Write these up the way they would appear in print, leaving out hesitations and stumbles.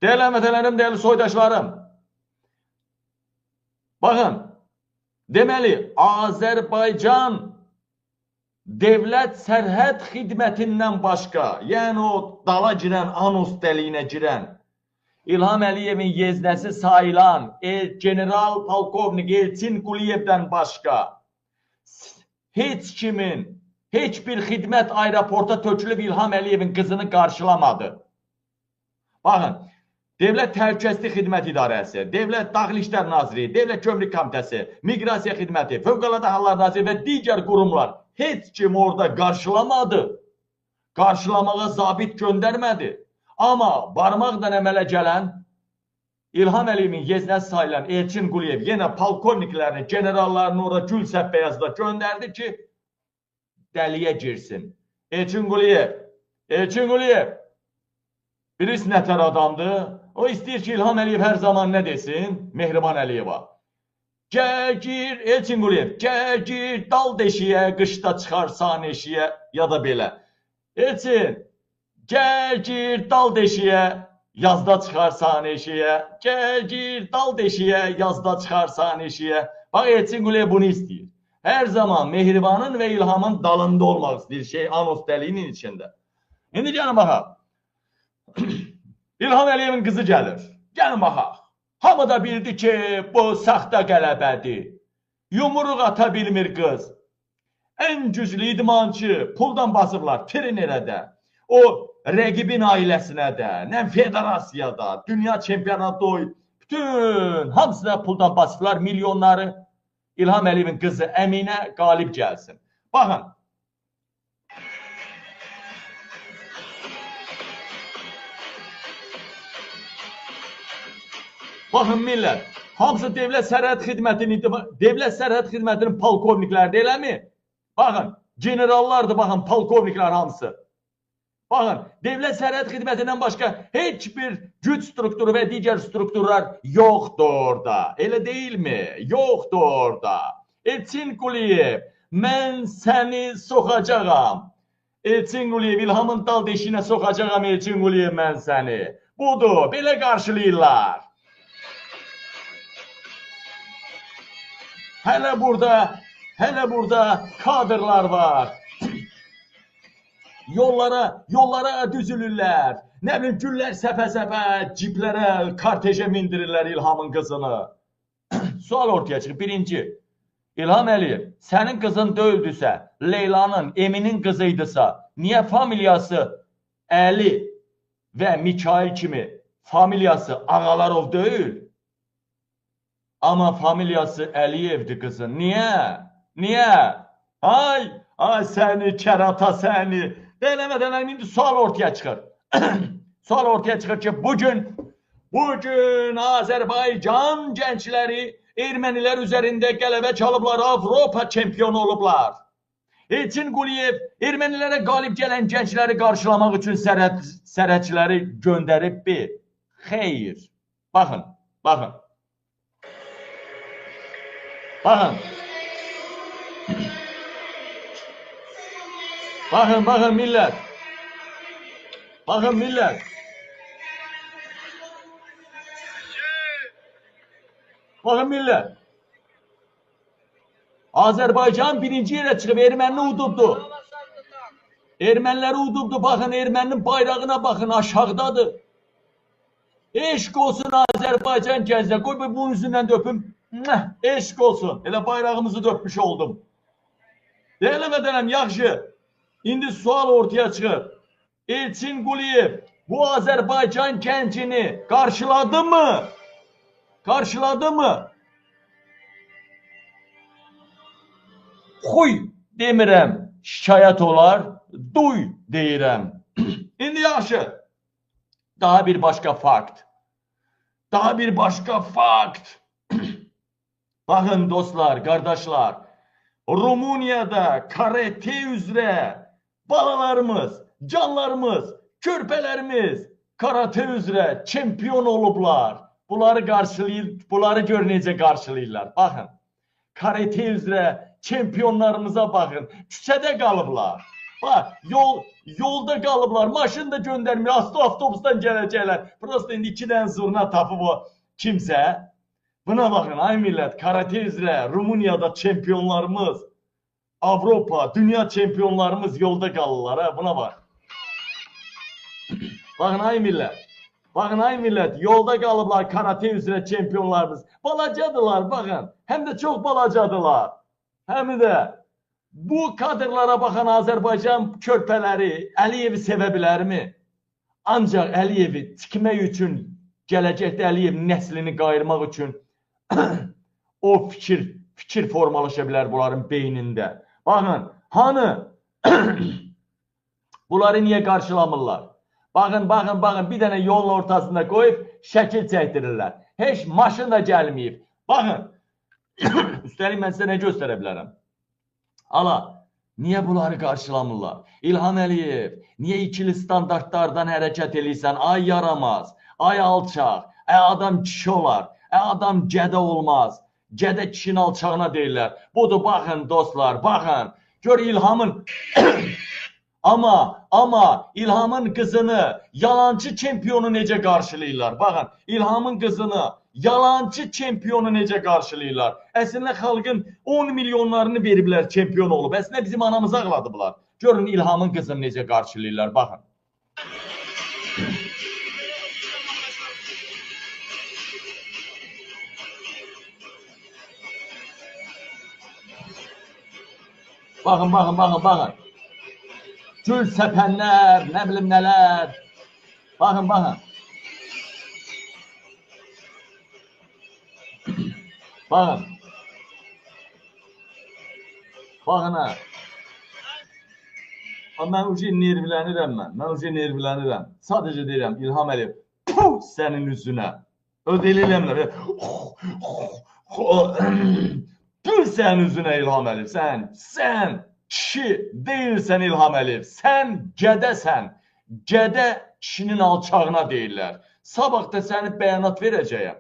Değerli əmətələrim, değerli soydaşlarım. Baxın, deməli, Azərbaycan Devlət Sərhəd Xidmətindən başqa, yəni o dala girən, anons dəliyinə girən, İlham Əliyevin yeznəsi sayılan General Polkovnik Elçin Quliyevdən başqa heç kimin, heç bir xidmət aeroporta tökülüb İlham Əliyevin qızını qarşılamadı. Baxın, Devlət Təhlükəsizlik Xidmət İdarəsi, Devlət Daxili İşlər Naziri, Devlət Gömrük Komitəsi, Miqrasiya Xidməti, Fövqəladə Hallar Naziri və digər qurumlar heç kim orada qarşılamadı. Qarşılamağa zabit göndərmədi. Amma barmaqdan əmələ gələn İlham Əliyevin yeznəsi sayılan Elçin Quliyev yenə polkovniklərini, generallarını orada gül səppəyazda göndərdi ki, dəliyə girsin. Elçin Quliyev, birisi nətər adamdır. O istəyir ki, İlham Əliyev hər zaman nə desin? Mehriban Əliyeva. Gəl gir, Elçin Quliyev, gəl gir, dal deşiyə, qışda çıxarsan eşiyə, ya da belə. Elçin, gəl gir, dal deşiyə, yazda çıxarsan eşiyə, gəl gir, dal deşiyə, yazda çıxarsan eşiyə. Bax, Elçin Quliyev bunu istəyir. Hər zaman Mehribanın və İlhamın dalında olmaq istəyir anons dəliyinin içində. İndi gəlin baxaq. İlham Əliyevin qızı gəlir. Gəlin baxaq. Hamı da bildi ki, bu saxta qələbədir. Yumruq ata bilmir qız. Ən güclü idmançı, puldan basırlar trenerədə. O, rəqibin ailəsinə də, nə federasiyada, dünya çempionatı, bütün hamısına puldan basırlar milyonları. İlham Əliyevin qızı Əminə qalib gəlsin. Baxın. Baxın millət, hamısı Devlət Sərhəd Xidmətinin polkovnikləri eləmi? Baxın, generallardır, baxın, polkovniklər hamısı. Baxın, Devlət Sərhəd Xidmətindən başqa heç bir güc strukturu və digər strukturlar yoxdur orada. Elə deyilmi? Yoxdur orada. Elçin Quliyev, mən səni soxacağam. Elçin Quliyev, İlhamın dal deşiyinə soxacağam, Elçin Quliyev, mən səni. Budur, belə qarşılayırlar. Hələ burada kadrlar var. Yollara düzülürlər. Nə bilim, güllər səpə-səpə, ciplərə, kartejə mindirirlər İlhamın qızını. Sual ortaya çıxır. Birinci, İlham Əliyev, sənin qızın döyüldüsə, Leylanın, Eminin qızıydısa, niyə familiyası Əli və Mikail kimi familiyası Ağalarov deyil? Amma familiyası Əliyevdir qızın. Niyə? Ay səni, kərata səni. Deyələmədənəm, indi sual ortaya çıxır. Sual ortaya çıxır ki, bugün Azərbaycan gəncləri ermənilər üzərində qələbə çalıblar, Avropa çempionu olublar. Elçin Quliyev ermənilərə qalib gələn gəncləri qarşılamaq üçün sərhədçiləri göndərib bir. Xeyr. Baxın. Baxın millət. Baxın millət. Azərbaycan birinci yerə çıxıb ermənini udubdu. Erməniləri udubdu. Baxın, erməninin bayrağına baxın, aşağıdadır. Eşq olsun Azərbaycan gənclər. Qoy bunun üzündən də öpüm. Eşq olsun. Elə bayrağımızı da öpmüş oldum. Deyələ vədənəm, yaxşı. İndi sual ortaya çıxır. Elçin Quliyev bu Azərbaycan gəncini qarşıladı mı? Qarşıladı mı? Xuy demirəm, şikayət olar, duy deyirəm. İndi yaxşı. Daha bir başqa fakt. Baxın dostlar, qardaşlar, Rumuniyada karate üzrə balalarımız, canlarımız, körpələrimiz karate üzrə çempion olublar. Bunları gör necə qarşılayırlar. Baxın, karate üzrə çempionlarımıza baxın, küçədə qalıblar. Bax, yolda qalıblar, maşın da göndərmiyor, avtobusdan gələcəklər. Prosta indi 2 dənə zurna tapıb o kimsə. Buna baxın, ay millət, karate üzrə Rumuniyada çempionlarımız, Avropa, dünya çempionlarımız yolda qalırlar, ha, buna bax. Baxın, ay millət. Baxın, ay millət, yolda qalıblar karate üzrə çempionlarımız. Balacadılar, baxın. Həm də çox balacadılar. Həm də bu kadrlara baxan Azərbaycan körpələri Əliyevi sevə bilərmi? Ancaq Əliyevi tikmək üçün, gələcəkdə Əliyevin nəslini qayırmaq üçün o fikir formalaşa bilər bunların beynində. Baxın, hanı? Bunları niyə qarşılamırlar? Baxın, bir dənə yolun ortasında qoyub şəkil çəkdirirlər. Heç maşın da gəlməyib. Baxın, üstəlik mən sizə nə göstərə bilərəm? Ala, niyə bunları qarşılamırlar? İlham Əliyev, niyə ikili standartlardan hərəkət eləyirsən? Ay yaramaz, ay alçaq, adam kişi olar, adam gədə olmaz. Gədə kişinin alçağına deyirlər. Budur, baxın dostlar, baxın. Gör İlhamın... Amma İlhamın qızını yalancı çempionu necə qarşılayırlar? Baxın, İlhamın qızını yalancı çempionu necə qarşılayırlar? Əslində xalqın 10 milyonlarını veriblər çempion olub. Əslində bizim anamızı ağladıblar. Görün İlhamın qızını necə qarşılayırlar, baxın. Baxın. Gül səpənlər, nə bilim nələr. Baxın. Baxın ha. Mən ucu nervlənirəm. Sadəcə deyirəm, İlham Əliyev, puh, sənin üzünə. Ödəlirəmlər. Puh, sənin üzünə İlham Əliyev, sən kişi deyilsən İlham Əliyev, sən gədəsən. Gədə kişinin alçağına deyirlər. Sabah da səni bəyanat verəcəyəm.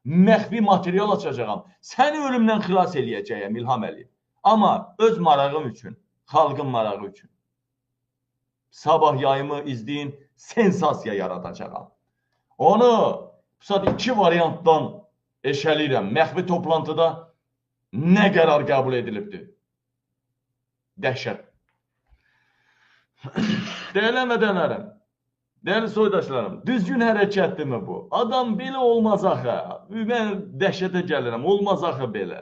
Məxfi material açacağam. Səni ölümdən xilas eləyəcəyəm İlham Əliyev. Amma öz marağım üçün, xalqın marağı üçün. Sabah yayımı izləyin, sensasiya yaradacağam. Onu bu saat 2 variantdan eşəliyirəm. Məxfi toplantıda nə qərar qəbul edilibdir? Dəhşət. Dəyərli vətəndaşlarım, dəyərli soydaşlarım, düzgün hərəkətdirmi bu? Adam belə olmaz axı. Mən dəhşətə gəlirəm, olmaz axı belə.